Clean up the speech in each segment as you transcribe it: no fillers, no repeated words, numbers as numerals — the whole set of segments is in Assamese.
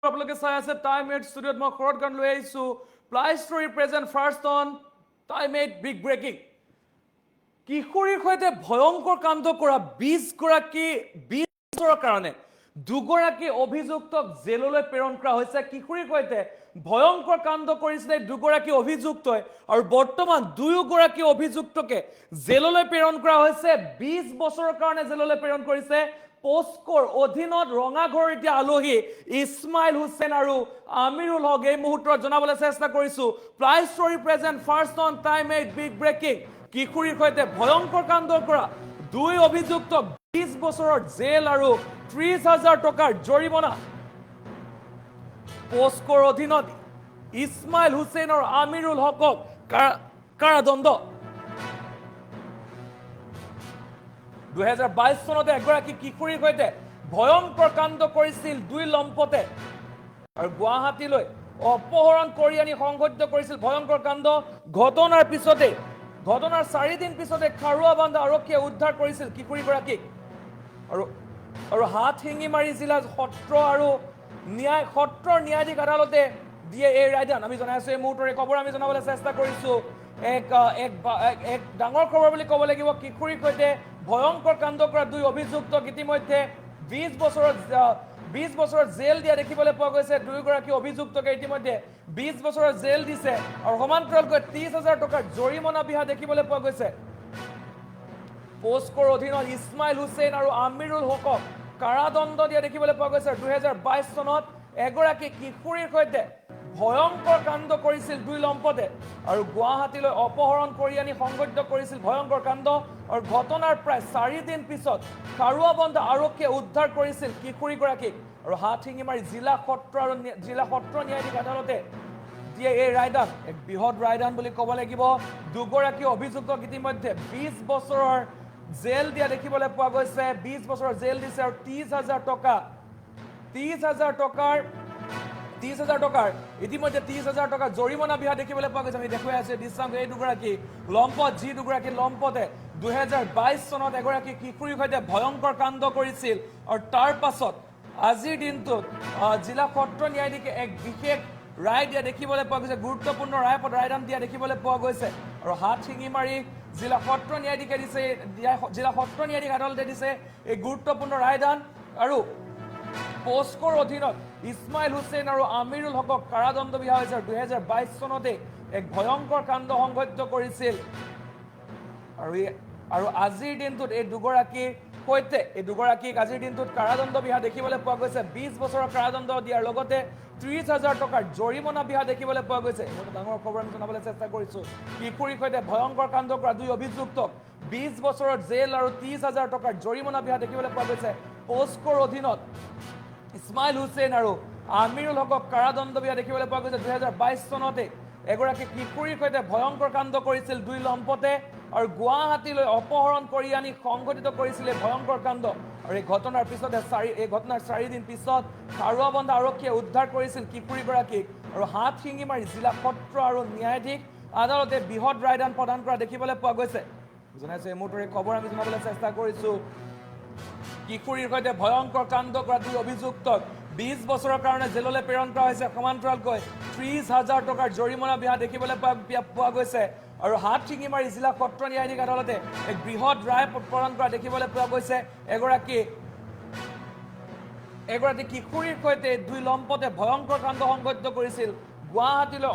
আপোনালোকে চাই আছে টাইম 8 ষ্টুডিঅ'ত মই খৰত গান লৈ আহিছোঁ ply story present first on time 8 big breaking কিশোৰীৰ সৈতে ভয়ংকৰ কাণ্ড কৰা 20 বছৰৰ কাৰণে দুগৰাকী অভিযুক্তক জেললৈ প্ৰেৰণ কৰা হৈছে কিশোৰীৰ সৈতে ভয়ংকৰ কাণ্ড কৰিছিলে দুগৰাকী অভিযুক্তই আৰু বৰ্তমান দুয়োগৰাকী অভিযুক্তকে জেললৈ প্ৰেৰণ কৰা হৈছে 20 বছৰৰ কাৰণে জেললৈ প্ৰেৰণ কৰিছে পোস্কৰ অধীনত ৰঙাঘৰ এতিয়া আলহী ইছমাইল হুছেইন আৰু আমিৰুল হক এই মুহূৰ্তত জনাবলৈ চেষ্টা কৰিছো ply story present first on time 8 big breaking কিশোৰীৰ সৈতে ভয়ংকৰ কাণ্ড কৰা দুই অভিযুক্তক 20 বছৰৰ জেল আৰু 30,000 টকাৰ জৰিমনা পোস্কৰ অধীনত ইছমাইল হুছেইন আৰু আমিৰুল হকক কাৰাদণ্ড 2022 চনতে এগৰাকী কিশোৰীৰ সৈতে ভয়ংকৰ কাণ্ড কৰিছিল দুই লম্পতে আৰু গুৱাহাটীলৈ অপহৰণ কৰি আনি সংঘটিত কৰিছিল ভয়ংকৰ কাণ্ড ঘটনাৰ পিছতে ঘটনাৰ 4 দিন পিছতে খাৰুৱাবান্ধা আৰক্ষীয়ে উদ্ধাৰ কৰিছিল কিশোৰীগৰাকীক আৰু হাত শিঙিমাৰী জিলা সত্ৰৰ ন্যায়াধীশ আদালতে দিয়ে এই ৰায়দান আমি জনাইছো এই মুহূৰ্তৰে খবৰ আমি জনাবলৈ চেষ্টা কৰিছো এক ডাঙৰ খবৰ বুলি ক'ব লাগিব কিশোৰীৰ সৈতে ভয়ংকৰ কাণ্ড কৰা দুই অভিযুক্তক ইতিমধ্যে 20 বছৰৰ জেল দিয়া দেখিবলৈ পোৱা গৈছে দুয়োগৰাকী অভিযুক্তকে ইতিমধ্যে 20 বছৰৰ জেল দিছে আৰু সমান্তৰালকৈ 30,000 টকাৰ জৰিমনা বিহা দেখিবলৈ পোৱা গৈছে পোস্কৰ অধীনত ইছমাইল হুছেইন আৰু আমিৰুল হকক কাৰাদণ্ড দিয়া দেখিবলৈ পোৱা গৈছে 2022 চনত এগৰাকী কিশোৰীৰ সৈতে ভয়ংকৰ কাণ্ড কৰিছিল দুই লম্পতে আৰু গুৱাহাটীলৈ অপহৰণ কৰি আনি সংঘটিত কৰিছিল ভয়ংকৰ কাণ্ড আৰু ঘটনাৰ প্ৰায় 4 দিন পিছত খাৰুৱাবান্ধা আৰক্ষীয়ে উদ্ধাৰ কৰিছিল কিশোৰীগৰাকীক আৰু হাতশিঙিমাৰী জিলা সত্ৰ ন্যায়াধীশ আদালতে দিয়ে এই ৰায়দান এক বৃহৎ ৰায়দান বুলি ক'ব লাগিব দুগৰাকী অভিযুক্তক ইতিমধ্যে 20 বছৰৰ জেল দিয়া দেখিবলৈ পোৱা গৈছে 20 বছৰৰ জেল দিছে আৰু 30,000 টকাৰ ইতিমধ্যে 30,000 টকা জৰিমনা বিহা দেখিবলৈ পোৱা গৈছে আমি দেখুৱাই আছো দৃশ্যাংশ এই দুগৰাকী লম্পট যি দুগৰাকী লম্পতে 2022 চনত এগৰাকী কিশোৰীৰ সৈতে ভয়ংকৰ কাণ্ড কৰিছিল আৰু তাৰ পাছত আজিৰ দিনটোত জিলা সত্ৰ ন্যায়াধীশে এক বিশেষ ৰায় দিয়া দেখিবলৈ পোৱা গৈছে গুৰুত্বপূৰ্ণ ৰায়দান দিয়া দেখিবলৈ পোৱা গৈছে আৰু হাত শিঙিমাৰী জিলা সত্ৰ ন্যায়াধীশে দিছে জিলা সত্ৰ ন্যায়াধীশ আদালতে দিছে এই গুৰুত্বপূৰ্ণ ৰায়দান আৰু পোস্কৰ অধীনত ইছমাইল হুছেইন আৰু আমিৰুল হকক কাৰাদণ্ড বিহা হৈছে 2022 চনতে এক ভয়ংকৰ কাণ্ড সংঘটিত কৰিছিল আৰু আজিৰ দিনটোত এই দুগৰাকীক আজিৰ দিনটোত কাৰাদণ্ড বিহা দেখিবলৈ পোৱা গৈছে 20 বছৰৰ কাৰাদণ্ড দিয়াৰ লগতে 30,000 টকাৰ জৰিমনা বিহা দেখিবলৈ পোৱা গৈছে এটা ডাঙৰ খবৰ আমি জনাবলৈ চেষ্টা কৰিছো কিশোৰীৰ সৈতে ভয়ংকৰ কাণ্ড কৰা দুই অভিযুক্তক 20 বছৰৰ জেল আৰু 30,000 টকাৰ জৰিমনা বিহা দেখিবলৈ পোৱা গৈছে পোস্কৰ অধীনত ইছমাইল হুছেইন আৰু আমিৰুল হকক কাৰাদণ্ড বিহা দেখিবলৈ পোৱা গৈছে 2022 চনতে এগৰাকী কিশোৰীৰ সৈতে ভয়ংকৰ কাণ্ড কৰিছিল দুই লম্পতে আৰু গুৱাহাটীলৈ অপহৰণ কৰি আনি সংঘটিত কৰিছিলে ভয়ংকৰ কাণ্ড আৰু এই ঘটনাৰ 4 দিন পিছত খাৰুৱাবান্ধা আৰক্ষীয়ে উদ্ধাৰ কৰিছিল কিশোৰীগৰাকীক আৰু হাত শিঙিমাৰী জিলা সত্ৰ আৰু ন্যায়াধীশ আদালতে বৃহৎ ৰায়দান প্ৰদান কৰা দেখিবলৈ পোৱা গৈছে জনাইছো এই মুহূৰ্তৰে খবৰ আমি জনাবলৈ চেষ্টা কৰিছো কিশোৰীৰ সৈতে ভয়ংকৰ কাণ্ড কৰা দুই অভিযুক্তক 20 বছৰৰ কাৰণে জেললৈ প্ৰেৰণ কৰা হৈছে সমান্তৰালকৈ 30,000 টকাৰ জৰিমনা বিহা দেখিবলৈ পোৱা গৈছে আৰু হাত শিঙিমাৰী জিলা সত্ৰ ন্যায়াধীশ আদালতে এক বৃহৎ ৰায় প্ৰদান কৰা দেখিবলৈ পোৱা গৈছে এগৰাকী কিশোৰীৰ সৈতে দুই লম্পতে ভয়ংকৰ কাণ্ড সংঘটিত কৰিছিল গুৱাহাটীলৈ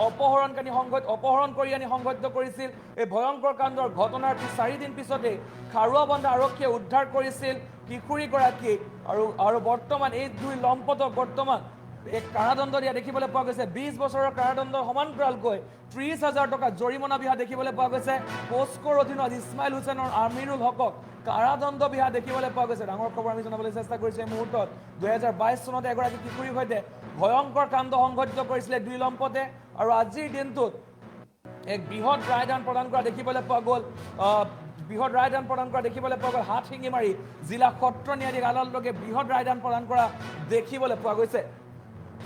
অপহৰণ কৰি আনি সংঘটিত কৰিছিল এই ভয়ংকৰ কাণ্ডৰ ঘটনাৰ 4 দিন পিছতে খাৰুৱাবান্ধা আৰক্ষীয়ে উদ্ধাৰ কৰিছিল কিশোৰীগৰাকীক আৰু বৰ্তমান এই দুই লম্পতক বৰ্তমান এক কাৰাদণ্ড দিয়া দেখিবলৈ পোৱা গৈছে 20 বছৰৰ কাৰাদণ্ড সমান্তৰালকৈ 30,000 টকা জৰিমনা বিহা দেখিবলৈ পোৱা গৈছে পোস্কৰ অধীনত ইছমাইল হুছেইন আৰু আমিৰুল হকক কাৰাদণ্ড বিহা দেখিবলৈ পোৱা গৈছে ডাঙৰ খবৰ আমি জনাবলৈ চেষ্টা কৰিছো এই মুহূৰ্তত 2022 চনতে এগৰাকী কিশোৰীৰ সৈতে ভয়ংকৰ কাণ্ড সংঘটিত কৰিছিলে দুই লম্পতে আৰু আজিৰ দিনটোত এক বৃহৎ ৰায়দান প্ৰদান কৰা দেখিবলৈ পোৱা গ'ল হাত শিঙিমাৰী জিলা সত্ৰ ন্যায়াধীশ আদালতকে বৃহৎ ৰায়দান প্ৰদান কৰা দেখিবলৈ পোৱা গৈছে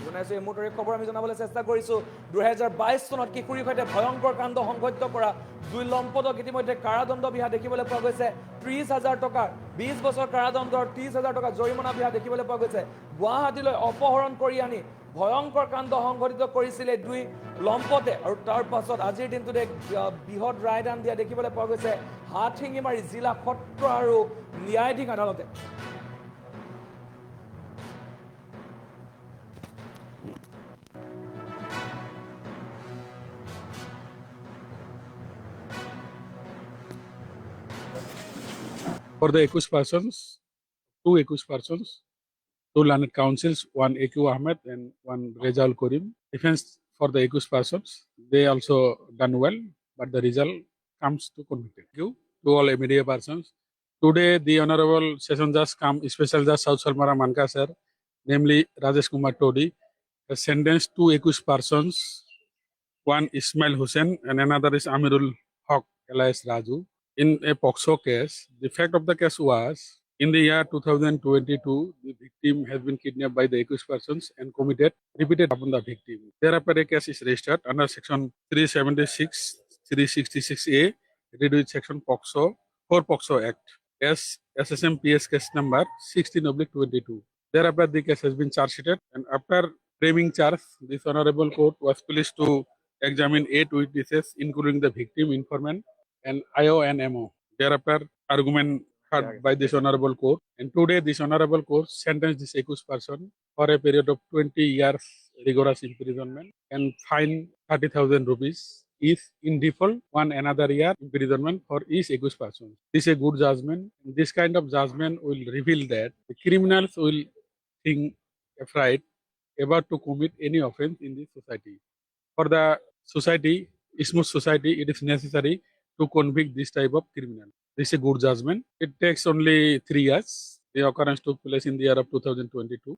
জনাইছো এই মুহূৰ্তৰে খবৰ আমি জনাবলৈ চেষ্টা কৰিছো 2022 চনত কিশোৰীৰ সৈতে ভয়ংকৰ কাণ্ড সংঘটিত কৰা দুই লম্পতক ইতিমধ্যে কাৰাদণ্ড বিহা দেখিবলৈ পোৱা গৈছে 30,000 টকাৰ 20 বছৰ কাৰাদণ্ড 30,000 টকা জৰিমনা বিহা দেখিবলৈ পোৱা গৈছে গুৱাহাটীলৈ অপহৰণ কৰি আনি ভয়ংকৰ কাণ্ড সংঘটিত কৰিছিলে দুই লম্পতে আৰু তাৰ পাছত আজিৰ দিনটোত এক বৃহৎ ৰায়দান দিয়া দেখিবলৈ পোৱা গৈছে হাতশিঙিমাৰী জিলা সত্ৰ আৰু ন্যায়াধীশ আদালতে। For the accused persons, two accused persons, two learned counsels, one A.Q. Ahmed and one Rezal Karim. Defense for the accused persons, they also done well, but the result comes to convicted. Thank you to all media persons. Today, the Honorable Session Judge, Special Judge South Salmara Manka sir, namely Rajesh Kumar Todi, has sentenced two accused persons, one Ismail Hussain and another is Amirul Haq alias Raju. In a POXO case, the fact of the case was, in the year 2022, the victim has been kidnapped by the accused persons and committed repeated upon the victim. Thereafter, a case is registered under Section 376, 366A, read with Section POXO, for POXO Act, as SSM PS case number 16/22. Thereafter, the case has been charge sheeted, and after framing charge, this honorable court was pleased to examine 8 witnesses, including the victim, informant, and IO and MO. Thereafter, argument heard by this honorable court, and today this honorable court sentenced this accused person for a period of 20 years rigorous imprisonment and fine 30,000 rupees each in default, one another year imprisonment for each accused person. This is a good judgment. This kind of judgment will reveal that the criminals will think afraid about to commit any offense in this society. For the society, smooth society, it is necessary to convict this type of criminal. This is a good judgment. It takes only 3 years. The occurrence took place in the year of 2022.